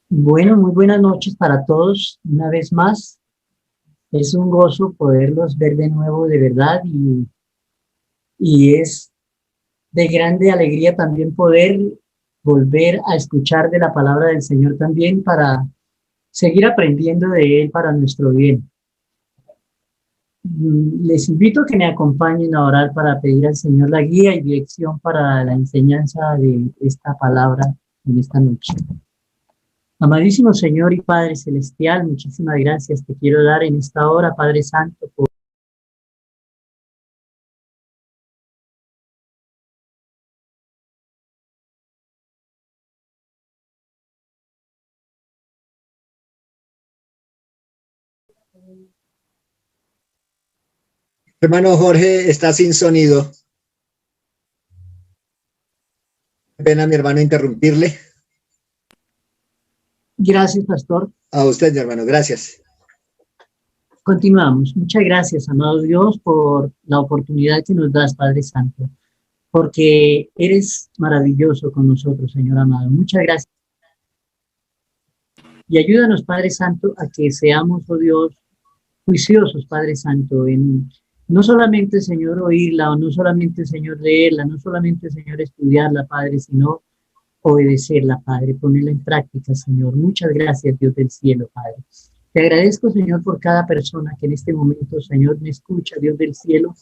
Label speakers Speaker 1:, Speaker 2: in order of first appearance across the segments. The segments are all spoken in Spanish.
Speaker 1: Bueno, muy buenas noches para todos. Una vez más, es un gozo poderlos ver de nuevo de verdad y es de grande alegría también poder volver a escuchar de la palabra del Señor también para seguir aprendiendo de Él para nuestro bien. Les invito a que me acompañen a orar para pedir al Señor la guía y dirección para la enseñanza de esta palabra en esta noche. Amadísimo Señor y Padre Celestial, muchísimas gracias te quiero dar en esta hora, Padre Santo, por
Speaker 2: Hermano Jorge está sin sonido. Qué pena, mi hermano, interrumpirle.
Speaker 1: Gracias, Pastor.
Speaker 2: A usted, mi hermano, gracias.
Speaker 1: Continuamos. Muchas gracias, amado Dios, por la oportunidad que nos das, Padre Santo, porque eres maravilloso con nosotros, Señor amado. Muchas gracias. Y ayúdanos, Padre Santo, a que seamos, oh Dios, juiciosos, Padre Santo, en no solamente, Señor, oírla, o no solamente, Señor, leerla, no solamente, Señor, estudiarla, Padre, sino obedecerla, Padre, ponerla en práctica, Señor. Muchas gracias, Dios del cielo, Padre. Te agradezco, Señor, por cada persona que en este momento, Señor, me escucha, Dios del cielo,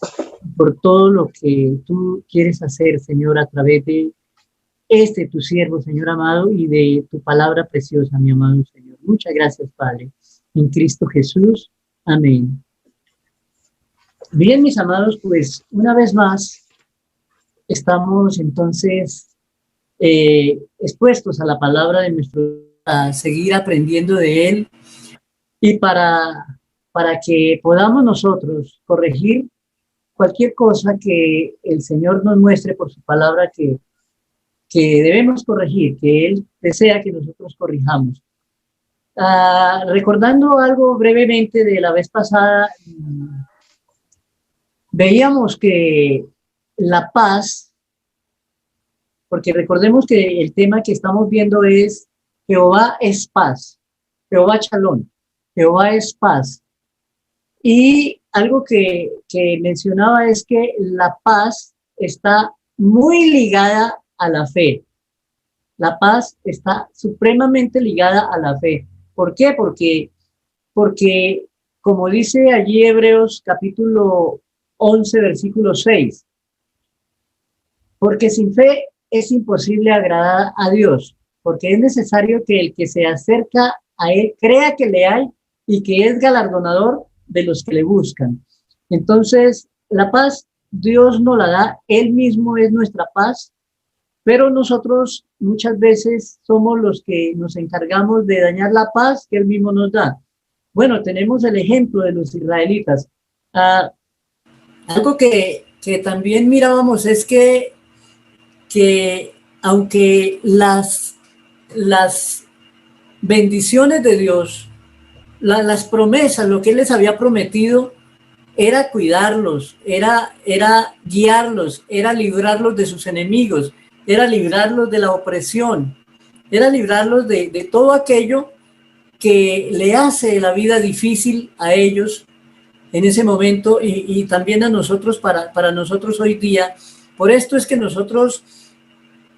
Speaker 1: por todo lo que tú quieres hacer, Señor, a través de tu siervo, Señor amado, y de tu palabra preciosa, mi amado Señor. Muchas gracias, Padre. En Cristo Jesús. Amén. Bien, mis amados, pues una vez más estamos entonces expuestos a la palabra de nuestro, a seguir aprendiendo de él y para que podamos nosotros corregir cualquier cosa que el Señor nos muestre por su palabra que debemos corregir, que Él desea que nosotros corrijamos. Recordando algo brevemente de la vez pasada, veíamos que la paz, porque recordemos que el tema que estamos viendo es Jehová es paz, Jehová Shalom, Jehová es paz. Y algo que mencionaba es que la paz está muy ligada a la fe. La paz está supremamente ligada a la fe. ¿Por qué? Porque como dice allí Hebreos capítulo 11, versículo 6, porque sin fe es imposible agradar a Dios, porque es necesario que el que se acerca a Él crea que le hay y que es galardonador de los que le buscan. Entonces, la paz Dios nos la da, Él mismo es nuestra paz, pero nosotros muchas veces somos los que nos encargamos de dañar la paz que Él mismo nos da. Bueno, tenemos el ejemplo de los israelitas. Algo que también mirábamos es que aunque las bendiciones de Dios, las promesas, lo que Él les había prometido, era cuidarlos, era guiarlos, era librarlos de sus enemigos, era librarlos de la opresión, era librarlos de todo aquello que le hace la vida difícil a ellos en ese momento y también a nosotros, para nosotros hoy día. Por esto es que nosotros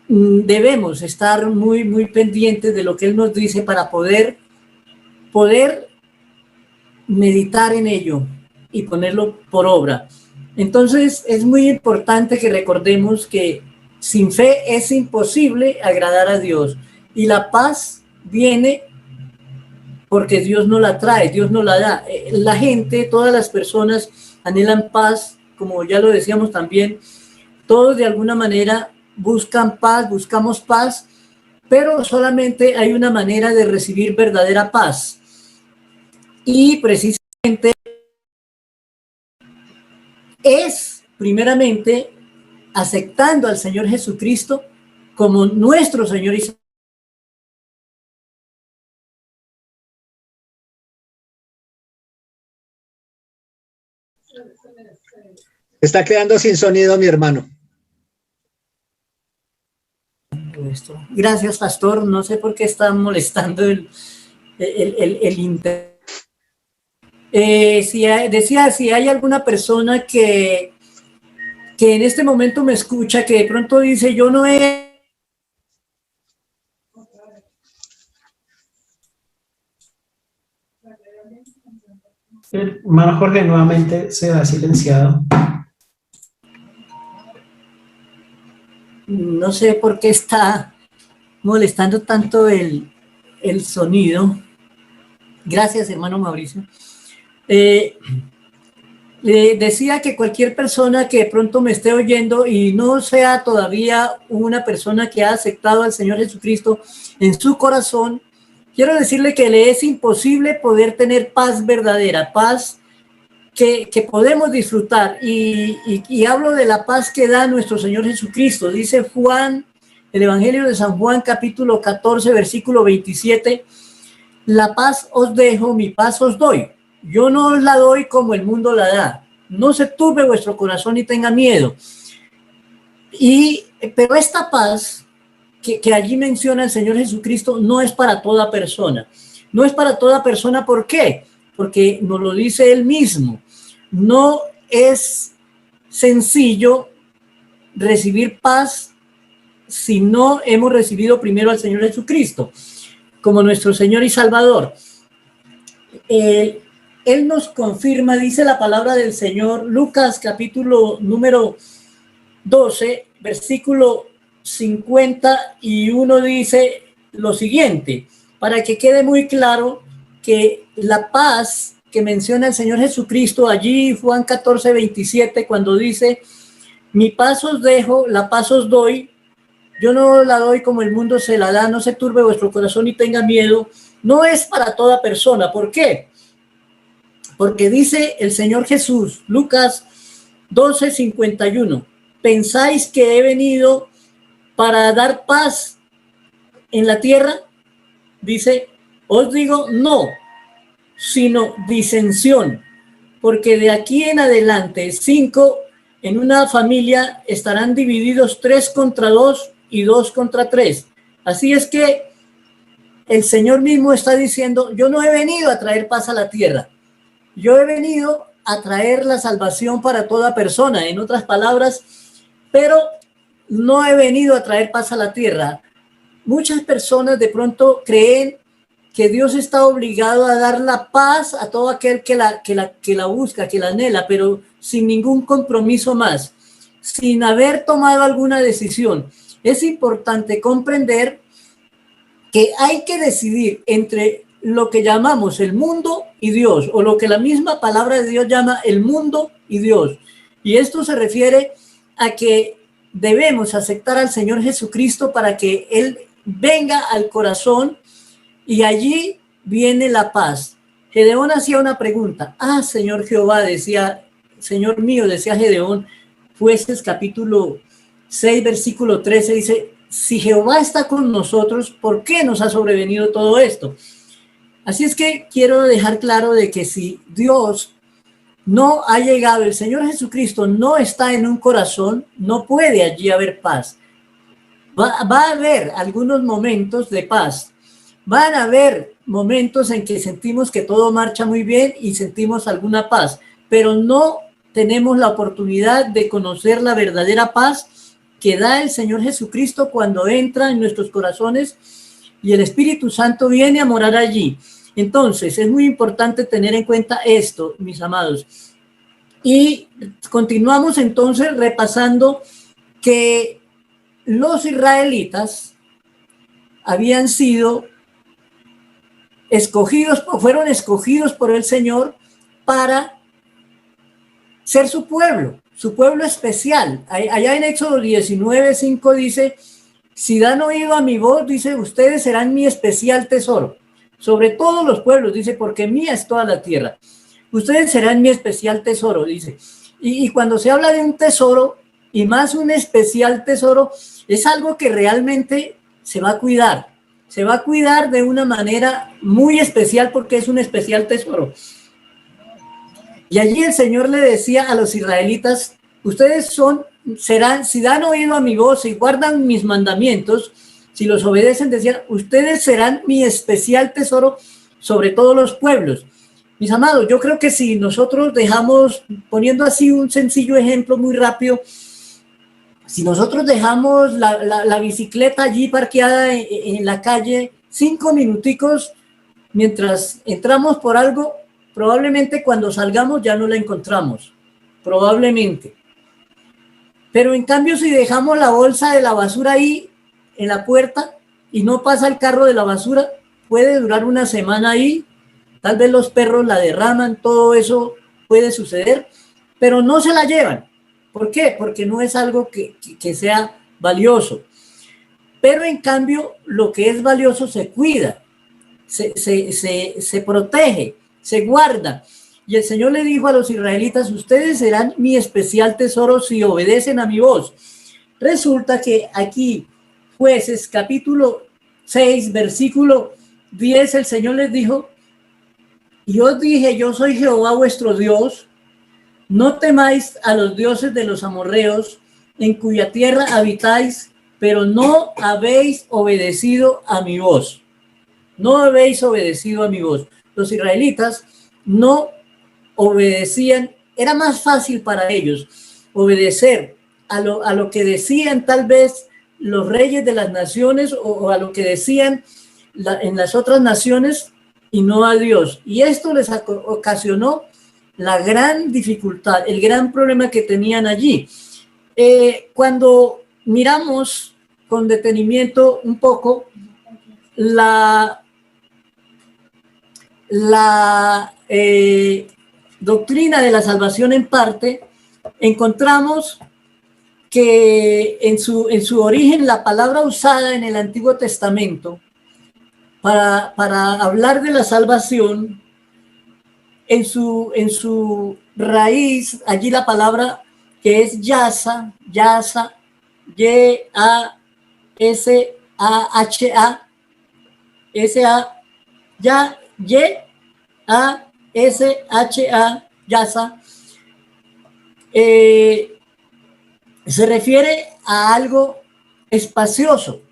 Speaker 1: debemos estar muy, muy pendientes de lo que Él nos dice para poder meditar en ello y ponerlo por obra. Entonces es muy importante que recordemos que sin fe es imposible agradar a Dios y la paz viene porque Dios no la trae, Dios no la da. La gente, todas las personas anhelan paz, como ya lo decíamos también, todos de alguna manera buscan paz, buscamos paz, pero solamente hay una manera de recibir verdadera paz. Y precisamente es, primeramente, aceptando al Señor Jesucristo como nuestro Señor y Salvador.
Speaker 2: Está quedando sin sonido, mi hermano.
Speaker 1: nuestro. Gracias, pastor. No sé por qué está molestando el internet. Decía, si hay alguna persona que en este momento me escucha, que de pronto dice, yo no he...
Speaker 3: El hermano Jorge nuevamente se ha silenciado.
Speaker 1: No sé por qué está molestando tanto el sonido. Gracias, hermano Mauricio. Decía que cualquier persona que de pronto me esté oyendo y no sea todavía una persona que ha aceptado al Señor Jesucristo en su corazón, quiero decirle que le es imposible poder tener paz verdadera, paz que podemos disfrutar. Y hablo de la paz que da nuestro Señor Jesucristo. Dice Juan, el Evangelio de San Juan, capítulo 14, versículo 27, la paz os dejo, mi paz os doy. Yo no os la doy como el mundo la da. No se turbe vuestro corazón y tenga miedo. Pero esta paz que allí menciona el Señor Jesucristo no es para toda persona. No es para toda persona, ¿por qué? Porque nos lo dice Él mismo. No es sencillo recibir paz si no hemos recibido primero al Señor Jesucristo como nuestro Señor y Salvador. Él nos confirma, dice la palabra del Señor, Lucas capítulo número 12, versículo 51, dice lo siguiente, para que quede muy claro que la paz que menciona el Señor Jesucristo allí, Juan 14, 27, cuando dice, mi paz os dejo, la paz os doy, yo no la doy como el mundo se la da, no se turbe vuestro corazón y tenga miedo, no es para toda persona. ¿Por qué? Porque dice el Señor Jesús, Lucas 12, 51, ¿pensáis que he venido para dar paz en la tierra? Dice, os digo no, sino disensión, porque de aquí en adelante 5 en una familia estarán divididos 3 contra 2 y 2 contra 3. Así es que el Señor mismo está diciendo, yo no he venido a traer paz a la tierra, yo he venido a traer la salvación para toda persona, en otras palabras, pero no he venido a traer paz a la tierra. Muchas personas de pronto creen que Dios está obligado a dar la paz a todo aquel que la busca, que la anhela, pero sin ningún compromiso más, sin haber tomado alguna decisión. Es importante comprender que hay que decidir entre lo que llamamos el mundo y Dios, o lo que la misma palabra de Dios llama el mundo y Dios. Y esto se refiere a que debemos aceptar al Señor Jesucristo para que Él venga al corazón y allí viene la paz. Gedeón hacía una pregunta. Señor Jehová, decía, Señor mío, decía Gedeón, Jueces capítulo 6, versículo 13, dice, si Jehová está con nosotros, ¿por qué nos ha sobrevenido todo esto? Así es que quiero dejar claro de que si Dios no ha llegado, el Señor Jesucristo no está en un corazón, no puede allí haber paz. Va a haber algunos momentos de paz. Van a haber momentos en que sentimos que todo marcha muy bien y sentimos alguna paz, pero no tenemos la oportunidad de conocer la verdadera paz que da el Señor Jesucristo cuando entra en nuestros corazones y el Espíritu Santo viene a morar allí. Entonces, es muy importante tener en cuenta esto, mis amados. Y continuamos entonces repasando que los israelitas habían sido fueron escogidos por el Señor para ser su pueblo especial. Allá en Éxodo 19, 5 dice, si dan oído a mi voz, dice, ustedes serán mi especial tesoro. Sobre todos los pueblos, dice, porque mía es toda la tierra. Ustedes serán mi especial tesoro, dice. Y cuando se habla de un tesoro, y más un especial tesoro, es algo que realmente se va a cuidar. Se va a cuidar de una manera muy especial porque es un especial tesoro. Y allí el Señor le decía a los israelitas, ustedes serán, si dan oído a mi voz y guardan mis mandamientos, si los obedecen, decían, ustedes serán mi especial tesoro sobre todos los pueblos. Mis amados, yo creo que si nosotros dejamos, poniendo así un sencillo ejemplo muy rápido, si nosotros dejamos la bicicleta allí parqueada en la calle 5 minuticos mientras entramos por algo, probablemente cuando salgamos ya no la encontramos, probablemente. Pero en cambio, si dejamos la bolsa de la basura ahí en la puerta y no pasa el carro de la basura, puede durar una semana ahí, tal vez los perros la derraman, todo eso puede suceder, pero no se la llevan. ¿Por qué? Porque no es algo que sea valioso. Pero en cambio, lo que es valioso se cuida, se protege, se guarda. Y el Señor le dijo a los israelitas, ustedes serán mi especial tesoro si obedecen a mi voz. Resulta que aquí, Jueces, capítulo 6, versículo 10, el Señor les dijo, y os dije, yo soy Jehová vuestro Dios, no temáis a los dioses de los amorreos, en cuya tierra habitáis, pero no habéis obedecido a mi voz. No habéis obedecido a mi voz. Los israelitas no obedecían, era más fácil para ellos obedecer a lo que decían tal vez los reyes de las naciones o a lo que decían en las otras naciones y no a Dios. Y esto les ocasionó la gran dificultad, el gran problema que tenían allí. Cuando miramos con detenimiento un poco la doctrina de la salvación en parte, encontramos que en su origen la palabra usada en el Antiguo Testamento para hablar de la salvación, en su raíz, allí la palabra que es yasa, Y-A-S-A-H-A, S-A, ya, Y-A-S-H-A, yasa, se refiere a algo espacioso.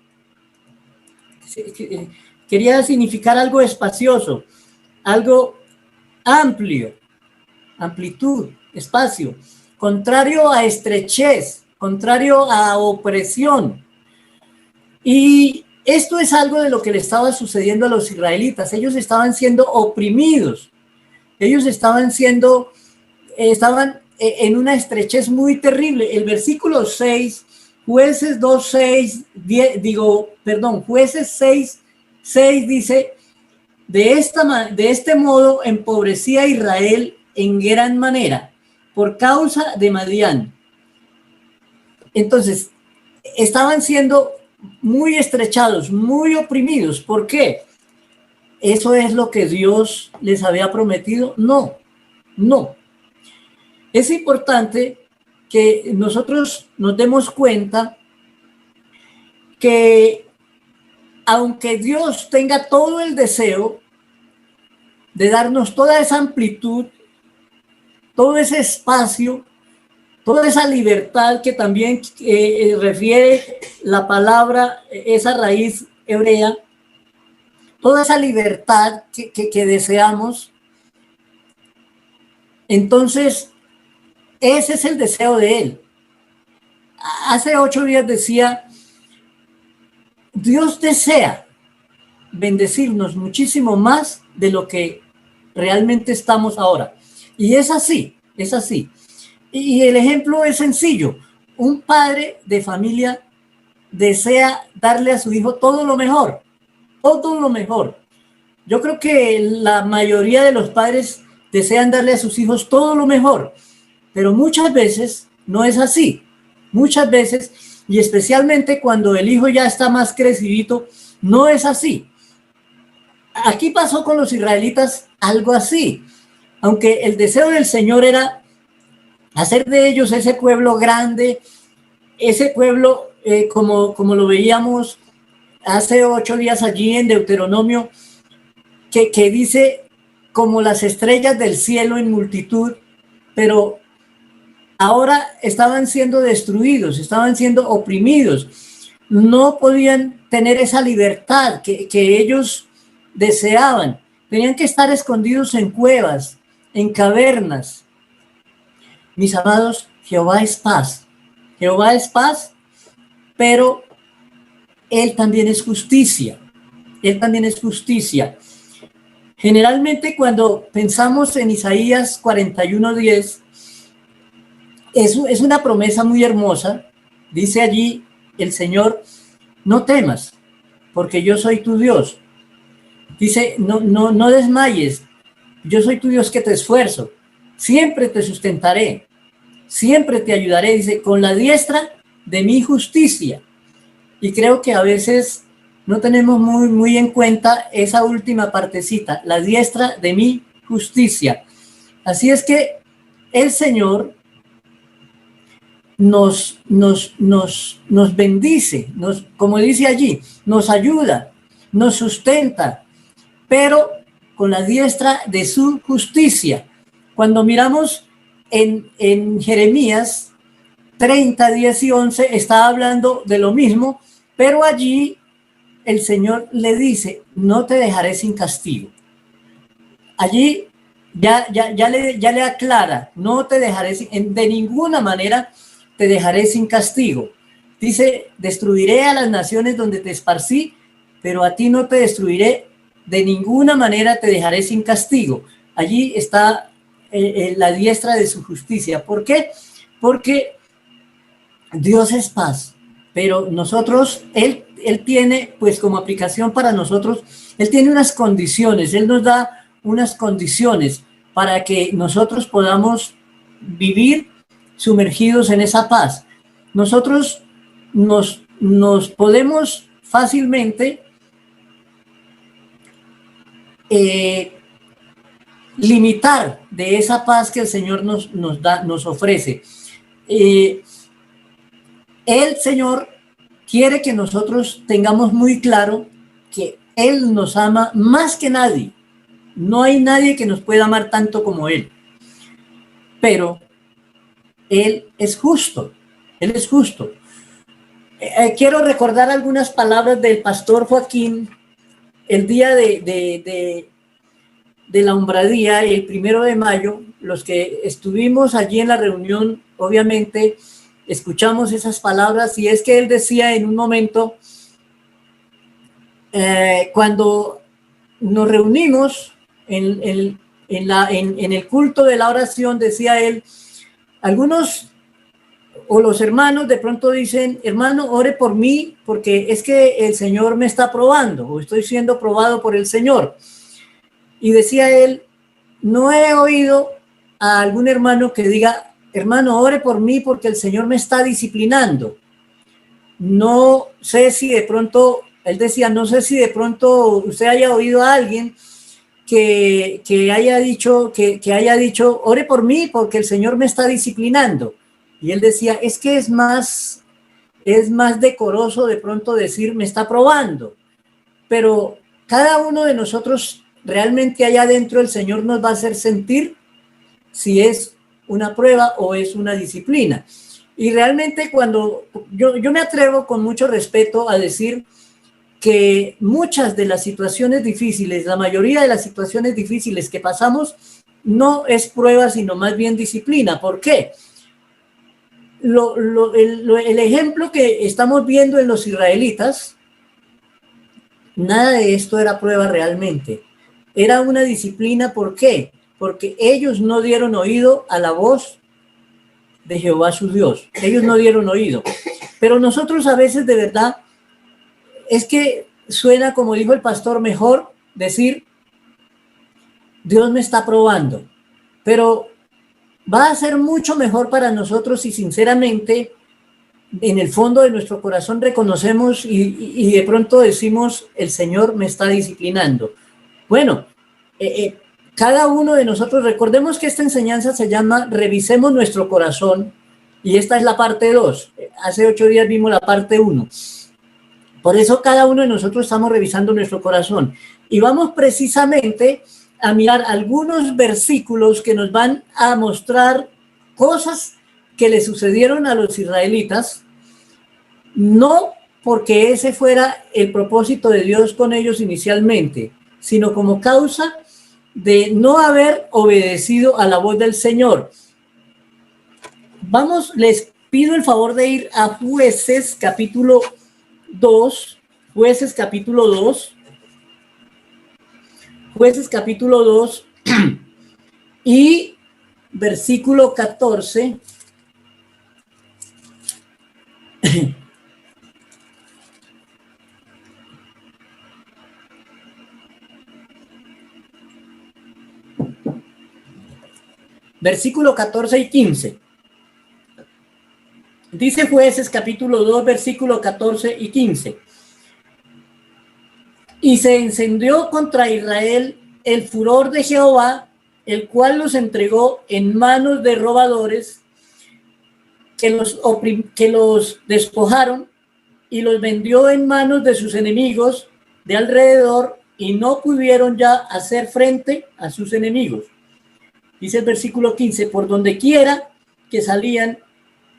Speaker 1: Quería significar algo espacioso, algo amplio, amplitud, espacio, contrario a estrechez, contrario a opresión. Y esto es algo de lo que le estaba sucediendo a los israelitas. Ellos estaban siendo oprimidos, ellos estaban en una estrechez muy terrible. El versículo 6, Jueces 2:6, Jueces 6:6 dice, de este modo empobrecía Israel en gran manera por causa de Madián. Entonces, estaban siendo muy estrechados, muy oprimidos. ¿Por qué? ¿Eso es lo que Dios les había prometido? No. Es importante que nosotros nos demos cuenta que aunque Dios tenga todo el deseo de darnos toda esa amplitud, todo ese espacio, toda esa libertad que también refiere la palabra, esa raíz hebrea, toda esa libertad que deseamos, entonces ese es el deseo de Él. Hace 8 días decía, Dios desea bendecirnos muchísimo más de lo que realmente estamos ahora. Y es así, es así. Y el ejemplo es sencillo. Un padre de familia desea darle a su hijo todo lo mejor, todo lo mejor. Yo creo que la mayoría de los padres desean darle a sus hijos todo lo mejor, pero muchas veces no es así. Muchas veces, y especialmente cuando el hijo ya está más crecidito, no es así. Aquí pasó con los israelitas algo así. Aunque el deseo del Señor era hacer de ellos ese pueblo grande, ese pueblo, como lo veíamos hace 8 días allí en Deuteronomio, que dice como las estrellas del cielo en multitud, pero ahora estaban siendo destruidos, estaban siendo oprimidos. no podían tener esa libertad que ellos deseaban. Tenían que estar escondidos en cuevas, en cavernas. Mis amados, Jehová es paz. Jehová es paz, pero Él también es justicia. Él también es justicia. Generalmente cuando pensamos en Isaías 41:10, es una promesa muy hermosa. Dice allí el Señor, no temas, porque yo soy tu Dios. Dice, no desmayes, yo soy tu Dios que te esfuerzo, siempre te sustentaré, siempre te ayudaré, dice, con la diestra de mi justicia. Y creo que a veces no tenemos muy en cuenta esa última partecita, la diestra de mi justicia. Así es que el Señor nos bendice, como dice allí, nos ayuda, nos sustenta, pero con la diestra de su justicia. Cuando miramos en Jeremías 30, 10 y 11, está hablando de lo mismo, pero allí el Señor le dice, no te dejaré sin castigo. Allí ya le aclara, no te dejaré de ninguna manera te dejaré sin castigo. Dice, destruiré a las naciones donde te esparcí, pero a ti no te destruiré, de ninguna manera te dejaré sin castigo. Allí está la diestra de su justicia. ¿Por qué? Porque Dios es paz, pero nosotros, Él tiene, pues como aplicación para nosotros, Él tiene unas condiciones, Él nos da unas condiciones para que nosotros podamos vivir sumergidos en esa paz. Nosotros nos podemos fácilmente limitar de esa paz que el Señor nos ofrece. El Señor quiere que nosotros tengamos muy claro que Él nos ama más que nadie. No hay nadie que nos pueda amar tanto como Él. Pero Él es justo. Él es justo. Quiero recordar algunas palabras del pastor Joaquín el día de la Umbradía, el 1 de mayo. Los que estuvimos allí en la reunión, obviamente, escuchamos esas palabras, y es que él decía en un momento, cuando nos reunimos en el culto de la oración, decía él, algunos o los hermanos de pronto dicen, hermano, ore por mí porque es que el Señor me está probando o estoy siendo probado por el Señor. Y decía él, no he oído a algún hermano que diga, hermano, ore por mí porque el Señor me está disciplinando. No sé si de pronto, él decía, no sé si de pronto usted haya oído a alguien que haya dicho, ore por mí porque el Señor me está disciplinando. Y él decía, es que es más decoroso de pronto decir, me está probando. Pero cada uno de nosotros, realmente allá adentro, el Señor nos va a hacer sentir si es una prueba o es una disciplina. Y realmente cuando yo me atrevo con mucho respeto a decir que muchas de las situaciones difíciles, la mayoría de las situaciones difíciles que pasamos, no es prueba, sino más bien disciplina. ¿Por qué? El ejemplo que estamos viendo en los israelitas, nada de esto era prueba realmente. Era una disciplina. ¿Por qué? Porque ellos no dieron oído a la voz de Jehová su Dios. Ellos no dieron oído. Pero nosotros a veces, de verdad, es que suena, como dijo el pastor, mejor decir, Dios me está probando. Pero va a ser mucho mejor para nosotros si sinceramente en el fondo de nuestro corazón reconocemos y de pronto decimos, el Señor me está disciplinando. Bueno, cada uno de nosotros, recordemos que esta enseñanza se llama Revisemos nuestro corazón, y esta es la parte 2. Hace 8 días vimos la parte 1. Por eso cada uno de nosotros estamos revisando nuestro corazón. Y vamos precisamente a mirar algunos versículos que nos van a mostrar cosas que le sucedieron a los israelitas, no porque ese fuera el propósito de Dios con ellos inicialmente, sino como causa de no haber obedecido a la voz del Señor. Vamos, les pido el favor de ir a Jueces capítulo 2, Jueces capítulo 2, Jueces capítulo 2 y versículo 14. Versículo 14 y 15. Dice Jueces capítulo 2, versículo 14 y 15. Y se encendió contra Israel el furor de Jehová, el cual los entregó en manos de robadores que los despojaron y los vendió en manos de sus enemigos de alrededor, y no pudieron ya hacer frente a sus enemigos. Dice el versículo 15, por donde quiera que salían,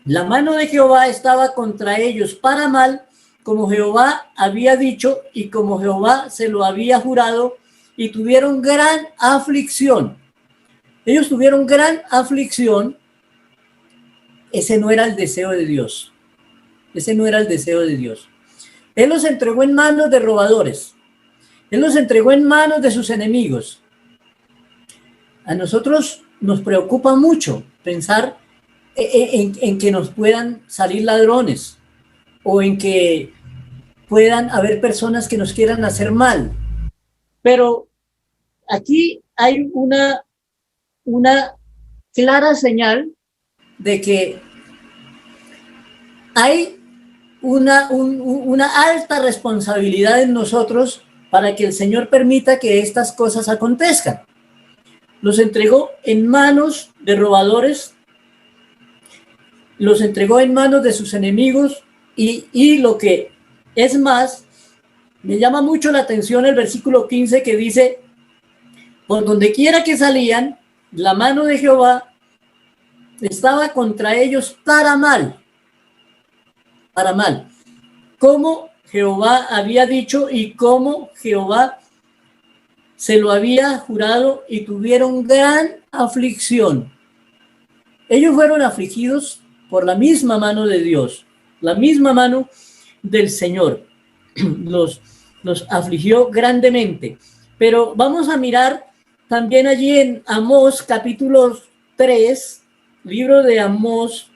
Speaker 1: la mano de Jehová estaba contra ellos para mal, como Jehová había dicho y como Jehová se lo había jurado, y tuvieron gran aflicción. Ellos tuvieron gran aflicción. Ese no era el deseo de Dios. Ese no era el deseo de Dios. Él los entregó en manos de robadores. Él los entregó en manos de sus enemigos. A nosotros nos preocupa mucho pensar en que nos puedan salir ladrones o en que puedan haber personas que nos quieran hacer mal. Pero aquí hay una clara señal de que hay una alta responsabilidad en nosotros para que el Señor permita que estas cosas acontezcan. Los entregó en manos de robadores, los entregó en manos de sus enemigos, y lo que es más, me llama mucho la atención el versículo 15 que dice, por donde quiera que salían, la mano de Jehová estaba contra ellos para mal, como Jehová había dicho y como Jehová se lo había jurado, y tuvieron gran aflicción. Ellos fueron afligidos por la misma mano de Dios, la misma mano del Señor. Los afligió grandemente. Pero vamos a mirar también allí en Amós capítulo 3, libro de Amós,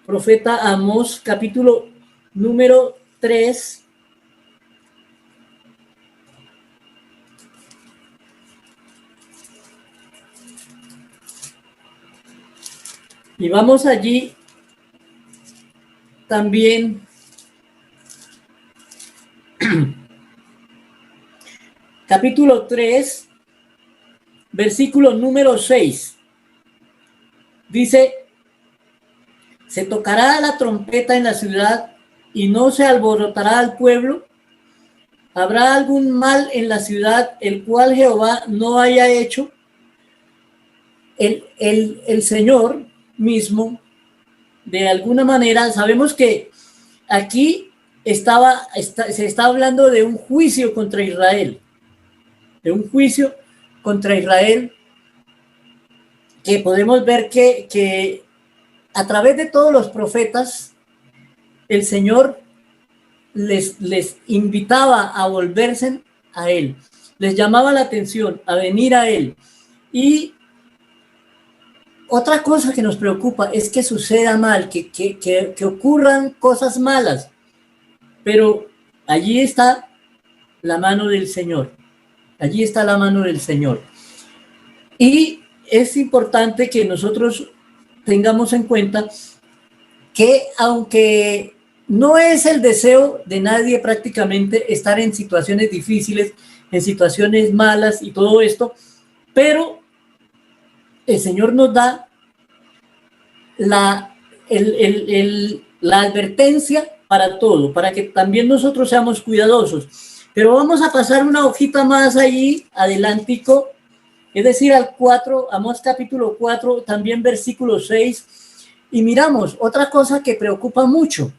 Speaker 1: profeta Amós, capítulo número 3. Y vamos allí también capítulo 3, versículo número 6. Dice, se tocará la trompeta en la ciudad y no se alborotará al pueblo. ¿Habrá algún mal en la ciudad el cual Jehová no haya hecho? El Señor mismo, de alguna manera, sabemos que aquí se está hablando de un juicio contra Israel, que podemos ver que a través de todos los profetas el Señor les invitaba a volverse a Él, les llamaba la atención a venir a Él. Y otra cosa que nos preocupa es que suceda mal, que ocurran cosas malas, pero allí está la mano del Señor, allí está la mano del Señor. Y es importante que nosotros tengamos en cuenta que aunque no es el deseo de nadie prácticamente estar en situaciones difíciles, en situaciones malas y todo esto, pero el Señor nos da la advertencia para todo, para que también nosotros seamos cuidadosos. Pero vamos a pasar una hojita más allí, adelántico, es decir, al 4, Amós capítulo 4, también versículo 6, y miramos otra cosa que preocupa mucho,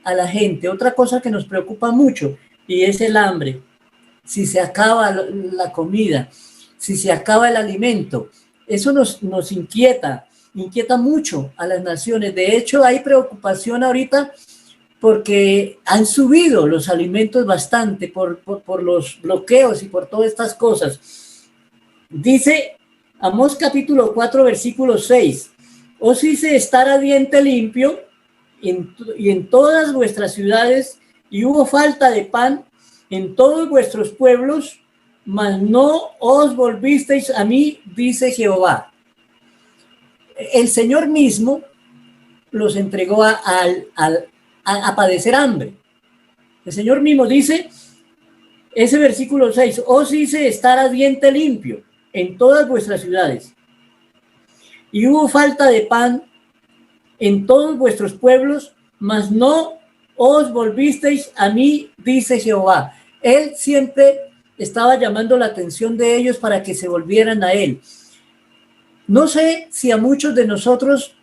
Speaker 1: a la gente. Otra cosa que nos preocupa mucho y es el hambre. Si se acaba la comida, si se acaba el alimento, eso nos inquieta mucho a las naciones. De hecho, hay preocupación ahorita porque han subido los alimentos bastante por los bloqueos y por todas estas cosas. Dice Amós capítulo 4, versículo 6, os hice estar a diente limpio y en todas vuestras ciudades, y hubo falta de pan en todos vuestros pueblos, mas no os volvisteis a mí, dice Jehová. El Señor mismo los entregó a padecer hambre. El Señor mismo dice, ese versículo 6, os hice estar a diente limpio en todas vuestras ciudades, y hubo falta de pan en todos vuestros pueblos, mas no os volvisteis a mí, dice Jehová. Él siempre estaba llamando la atención de ellos para que se volvieran a Él. No sé si a muchos de nosotros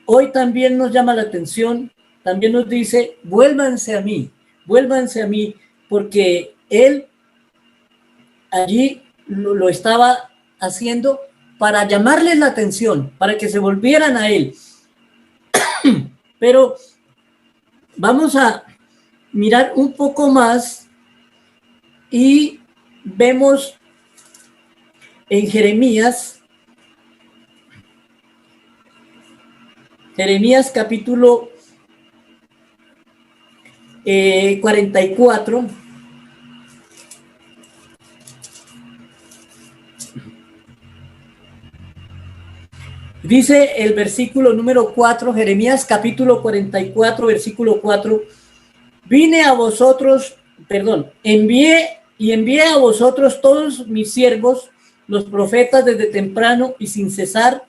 Speaker 1: hoy también nos llama la atención, también nos dice, vuélvanse a mí, porque Él allí lo estaba haciendo para llamarles la atención, para que se volvieran a Él. Pero vamos a mirar un poco más y vemos en Jeremías capítulo 44. Dice el versículo número 4, Jeremías capítulo 44, versículo 4, envié a vosotros todos mis siervos, los profetas desde temprano y sin cesar,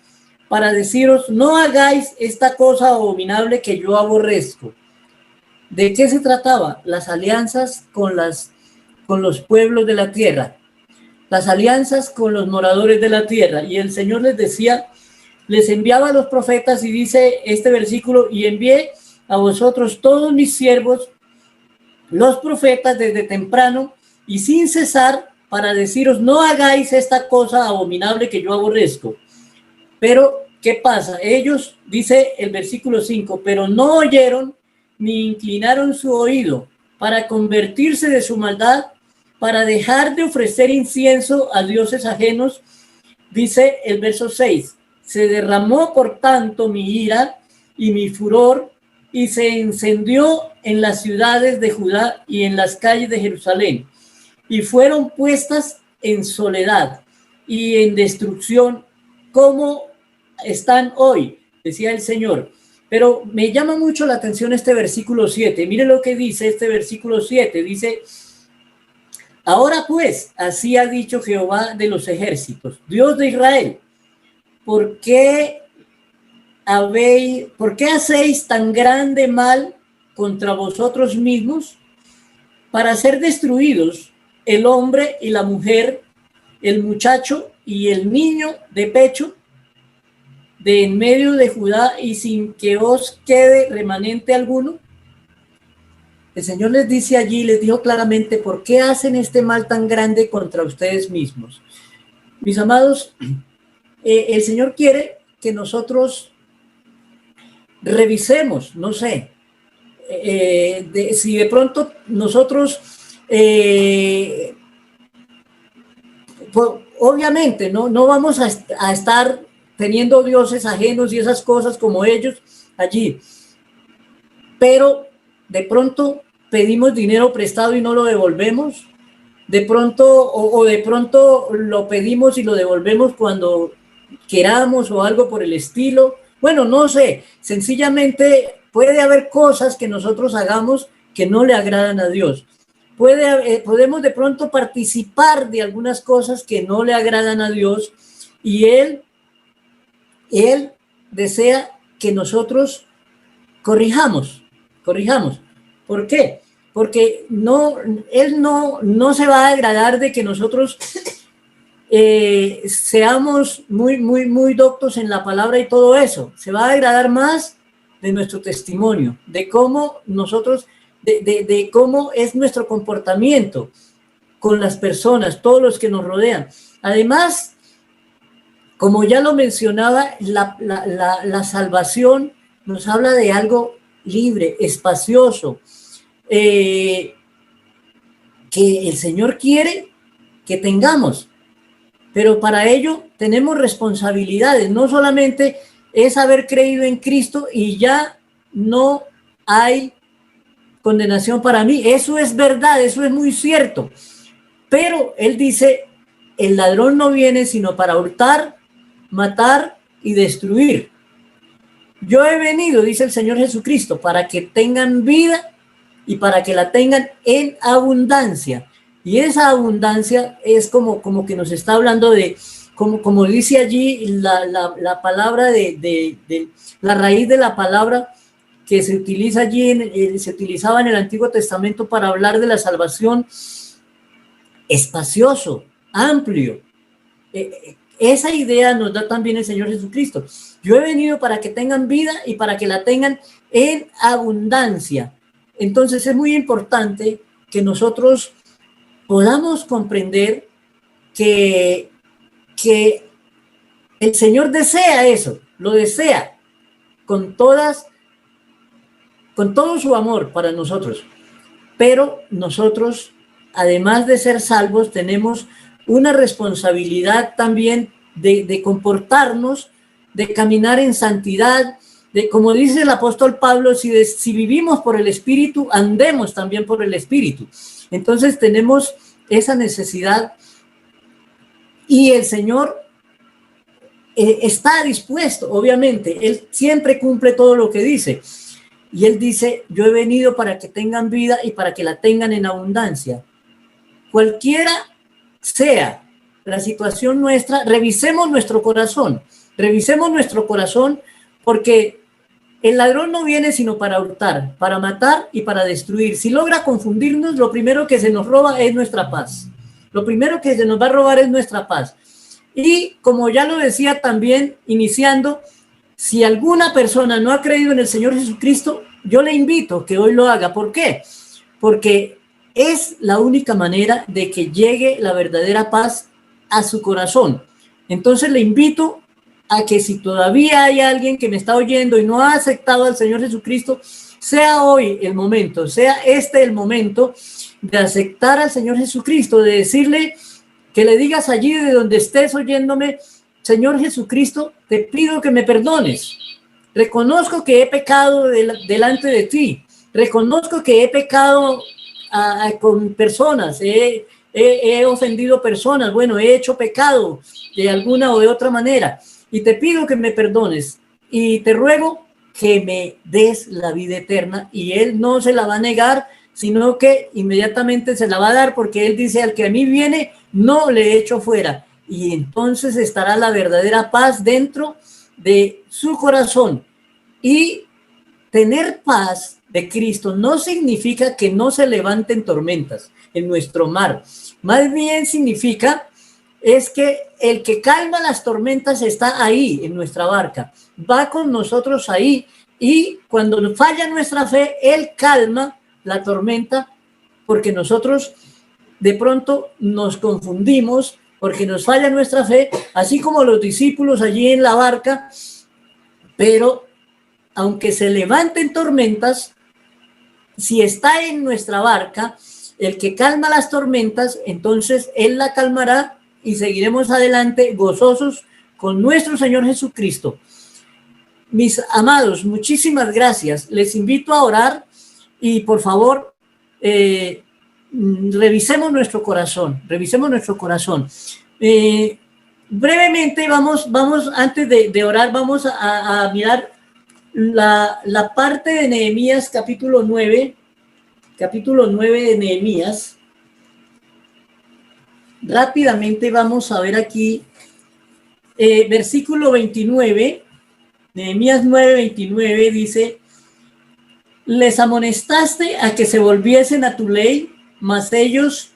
Speaker 1: para deciros, no hagáis esta cosa abominable que yo aborrezco. ¿De qué se trataba? Las alianzas con los pueblos de la tierra, las alianzas con los moradores de la tierra. Y el Señor les decía, les enviaba a los profetas, y dice este versículo, y envié a vosotros todos mis siervos, los profetas desde temprano y sin cesar, para deciros, no hagáis esta cosa abominable que yo aborrezco. Pero, ¿qué pasa? Ellos, dice el versículo 5, pero no oyeron ni inclinaron su oído para convertirse de su maldad, para dejar de ofrecer incienso a dioses ajenos. Dice el verso 6, se derramó por tanto mi ira y mi furor, y se encendió en las ciudades de Judá y en las calles de Jerusalén, y fueron puestas en soledad y en destrucción, como están hoy, decía el Señor. Pero me llama mucho la atención este versículo 7. Mire lo que dice este versículo 7. Dice, ahora pues, así ha dicho Jehová de los ejércitos, Dios de Israel, ¿por qué hacéis tan grande mal contra vosotros mismos, para ser destruidos el hombre y la mujer, el muchacho y el niño de pecho, de en medio de Judá, y sin que os quede remanente alguno? El Señor les dice allí, les dijo claramente, ¿por qué hacen este mal tan grande contra ustedes mismos? Mis amados, el Señor quiere que nosotros revisemos, no sé, si de pronto nosotros, obviamente, no vamos a estar teniendo dioses ajenos y esas cosas como ellos allí, pero de pronto pedimos dinero prestado y no lo devolvemos, de pronto, o de pronto lo pedimos y lo devolvemos cuando queramos o algo por el estilo. Bueno, no sé, sencillamente puede haber cosas que nosotros hagamos que no le agradan a Dios. Podemos de pronto participar de algunas cosas que no le agradan a Dios, y Él desea que nosotros corrijamos. ¿Por qué? Porque Él no se va a agradar de que nosotros seamos muy doctos en la palabra y todo eso. Se va a agradar más de nuestro testimonio, de cómo nosotros, de cómo es nuestro comportamiento con las personas, todos los que nos rodean. Además, como ya lo mencionaba, la salvación nos habla de algo libre, espacioso, que el Señor quiere que tengamos, pero para ello tenemos responsabilidades. No solamente es haber creído en Cristo y ya no hay condenación para mí. Eso es verdad, eso es muy cierto. Pero Él dice, el ladrón no viene sino para hurtar, matar y destruir. Yo he venido, dice el Señor Jesucristo, para que tengan vida y para que la tengan en abundancia. Y esa abundancia es como que nos está hablando de, como dice allí la palabra de la raíz de la palabra que se utiliza allí, se utilizaba en el Antiguo Testamento para hablar de la salvación, espacioso, amplio. Esa idea nos da también el Señor Jesucristo. Yo he venido para que tengan vida y para que la tengan en abundancia. Entonces es muy importante que nosotros podamos comprender que el Señor desea eso, lo desea con todo su amor para nosotros. Pero nosotros, además de ser salvos, tenemos una responsabilidad también de comportarnos, de caminar en santidad, de, como dice el apóstol Pablo, si vivimos por el Espíritu, andemos también por el Espíritu. Entonces tenemos esa necesidad y el Señor está dispuesto, obviamente, Él siempre cumple todo lo que dice. Y Él dice, yo he venido para que tengan vida y para que la tengan en abundancia. Cualquiera sea la situación nuestra, revisemos nuestro corazón porque el ladrón no viene sino para hurtar, para matar y para destruir. Si logra confundirnos, lo primero que se nos roba es nuestra paz. Lo primero que se nos va a robar es nuestra paz. Y como ya lo decía también iniciando, si alguna persona no ha creído en el Señor Jesucristo, yo le invito que hoy lo haga. ¿Por qué? Porque es la única manera de que llegue la verdadera paz a su corazón. Entonces le invito a que si todavía hay alguien que me está oyendo y no ha aceptado al Señor Jesucristo, sea hoy el momento, sea este el momento de aceptar al Señor Jesucristo, de decirle, que le digas allí de donde estés oyéndome, Señor Jesucristo, te pido que me perdones. Reconozco que he pecado delante de ti. Reconozco que he pecado con personas, he ofendido personas, bueno, he hecho pecado de alguna o de otra manera y te pido que me perdones y te ruego que me des la vida eterna. Y Él no se la va a negar, sino que inmediatamente se la va a dar, porque Él dice, al que a mí viene, no le echo fuera. Y entonces estará la verdadera paz dentro de su corazón. Y tener paz de Cristo no significa que no se levanten tormentas en nuestro mar. Más bien significa es que el que calma las tormentas está ahí en nuestra barca, va con nosotros ahí, y cuando falla nuestra fe, Él calma la tormenta, porque nosotros de pronto nos confundimos, porque nos falla nuestra fe, así como los discípulos allí en la barca. Pero aunque se levanten tormentas, si está en nuestra barca el que calma las tormentas, entonces Él la calmará y seguiremos adelante gozosos con nuestro Señor Jesucristo. Mis amados, muchísimas gracias. Les invito a orar y por favor revisemos nuestro corazón. Brevemente vamos antes de orar, vamos a mirar la parte de Nehemías, capítulo 9 de Nehemías. Rápidamente vamos a ver aquí versículo 29, Nehemías 9:29 dice: les amonestaste a que se volviesen a tu ley, mas ellos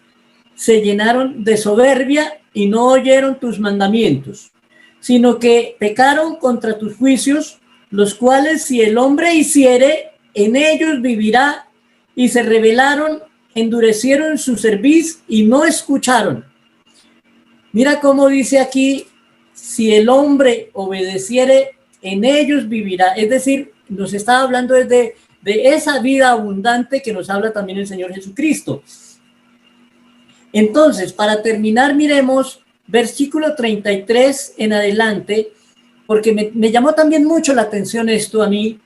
Speaker 1: se llenaron de soberbia y no oyeron tus mandamientos, sino que pecaron contra tus juicios los cuales si el hombre hiciere, en ellos vivirá, y se rebelaron, endurecieron su cerviz y no escucharon. Mira cómo dice aquí, si el hombre obedeciere, en ellos vivirá. Es decir, nos está hablando de esa vida abundante que nos habla también el Señor Jesucristo. Entonces, para terminar, miremos versículo 33 en adelante, porque me llamó también mucho la atención esto a mí.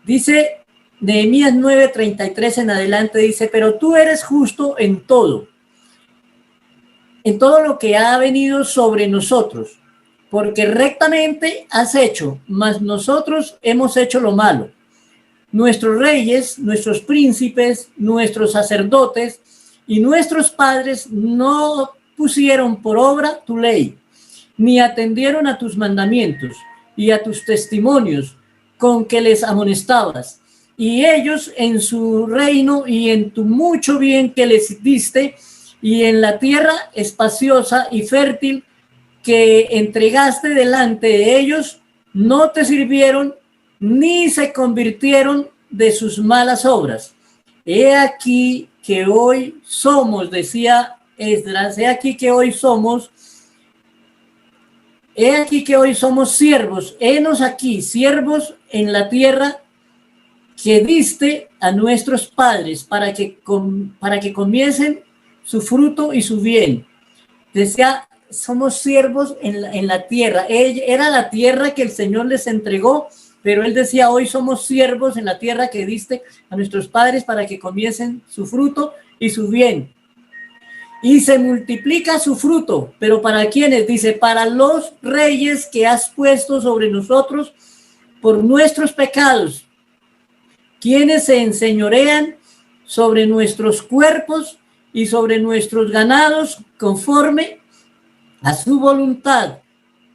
Speaker 1: Dice Nehemías 9:33 en adelante, dice, pero tú eres justo en todo lo que ha venido sobre nosotros, porque rectamente has hecho, mas nosotros hemos hecho lo malo. Nuestros reyes, nuestros príncipes, nuestros sacerdotes y nuestros padres no pusieron por obra tu ley, ni atendieron a tus mandamientos y a tus testimonios con que les amonestabas. Y ellos en su reino y en tu mucho bien que les diste, y en la tierra espaciosa y fértil que entregaste delante de ellos, no te sirvieron ni se convirtieron de sus malas obras. He aquí que hoy somos, decía Esdras, he aquí que hoy somos siervos, henos aquí, siervos en la tierra que diste a nuestros padres para que comiesen su fruto y su bien. Decía, somos siervos en la tierra. Era la tierra que el Señor les entregó, pero él decía, hoy somos siervos en la tierra que diste a nuestros padres para que comiesen su fruto y su bien. Y se multiplica su fruto, pero ¿para quiénes? Dice, para los reyes que has puesto sobre nosotros por nuestros pecados, quienes se enseñorean sobre nuestros cuerpos y sobre nuestros ganados conforme a su voluntad,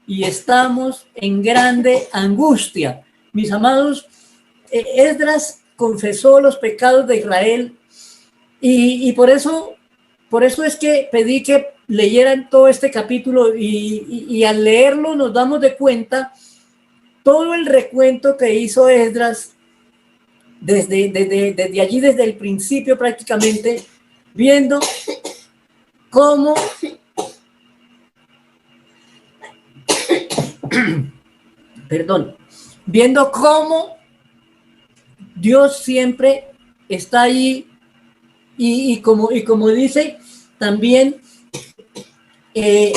Speaker 1: y estamos en grande angustia. Mis amados, Esdras confesó los pecados de Israel y por eso es que pedí que leyeran todo este capítulo y al leerlo nos damos de cuenta todo el recuento que hizo Esdras desde allí, desde el principio prácticamente, viendo cómo viendo cómo Dios siempre está ahí y como dice también el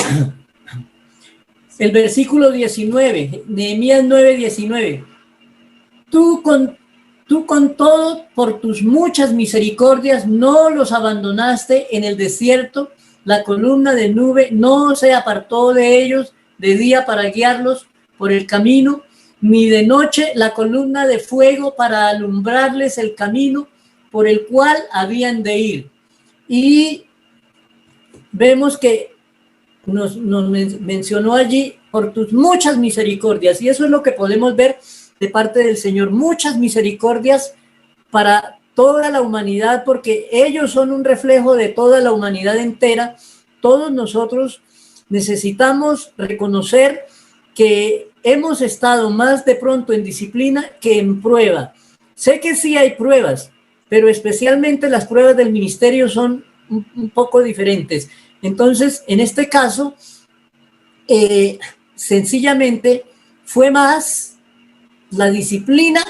Speaker 1: versículo 19, Nehemías 9:19, tú con todo, por tus muchas misericordias, no los abandonaste en el desierto, la columna de nube no se apartó de ellos de día para guiarlos por el camino, ni de noche la columna de fuego para alumbrarles el camino por el cual habían de ir. Y vemos que nos mencionó allí por tus muchas misericordias, y eso es lo que podemos ver de parte del Señor, muchas misericordias para toda la humanidad, porque ellos son un reflejo de toda la humanidad entera. Todos nosotros necesitamos reconocer que hemos estado más de pronto en disciplina que en prueba. Sé que sí hay pruebas, pero especialmente las pruebas del ministerio son un poco diferentes. Entonces, en este caso, sencillamente fue más la disciplina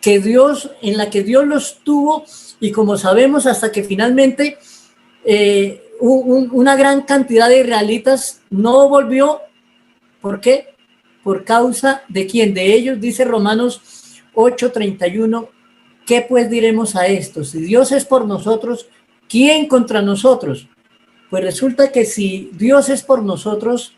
Speaker 1: que Dios, en la que Dios los tuvo, y como sabemos, hasta que finalmente una gran cantidad de israelitas no volvió. ¿Por qué? Por causa de quién, de ellos. Dice Romanos 8:31, ¿qué pues diremos a esto? Si Dios es por nosotros, ¿quién contra nosotros? Pues resulta que si Dios es por nosotros,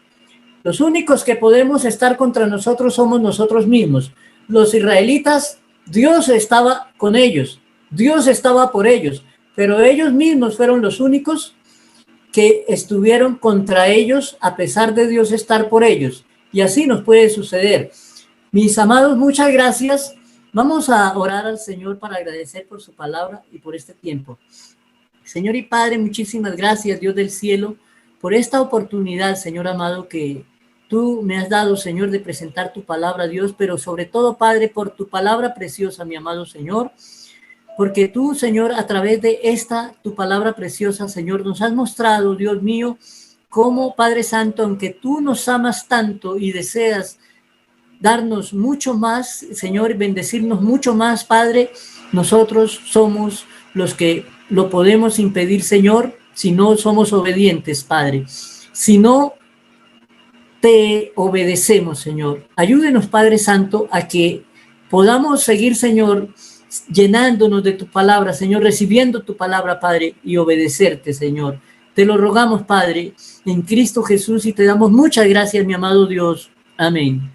Speaker 1: los únicos que podemos estar contra nosotros somos nosotros mismos. Los israelitas, Dios estaba con ellos, Dios estaba por ellos, pero ellos mismos fueron los únicos que estuvieron contra ellos a pesar de Dios estar por ellos. Y así nos puede suceder. Mis amados, muchas gracias. Vamos a orar al Señor para agradecer por su palabra y por este tiempo. Señor y Padre, muchísimas gracias, Dios del cielo, por esta oportunidad, Señor amado, que tú me has dado, Señor, de presentar tu palabra, Dios, pero sobre todo, Padre, por tu palabra preciosa, mi amado Señor, porque tú, Señor, a través de esta, tu palabra preciosa, Señor, nos has mostrado, Dios mío, cómo, Padre Santo, aunque tú nos amas tanto y deseas darnos mucho más, Señor, y bendecirnos mucho más, Padre, nosotros somos los que lo podemos impedir, Señor, si no somos obedientes, Padre. Si no te obedecemos, Señor. Ayúdenos, Padre Santo, a que podamos seguir, Señor, llenándonos de tu palabra, Señor, recibiendo tu palabra, Padre, y obedecerte, Señor. Te lo rogamos, Padre, en Cristo Jesús, y te damos muchas gracias, mi amado Dios. Amén.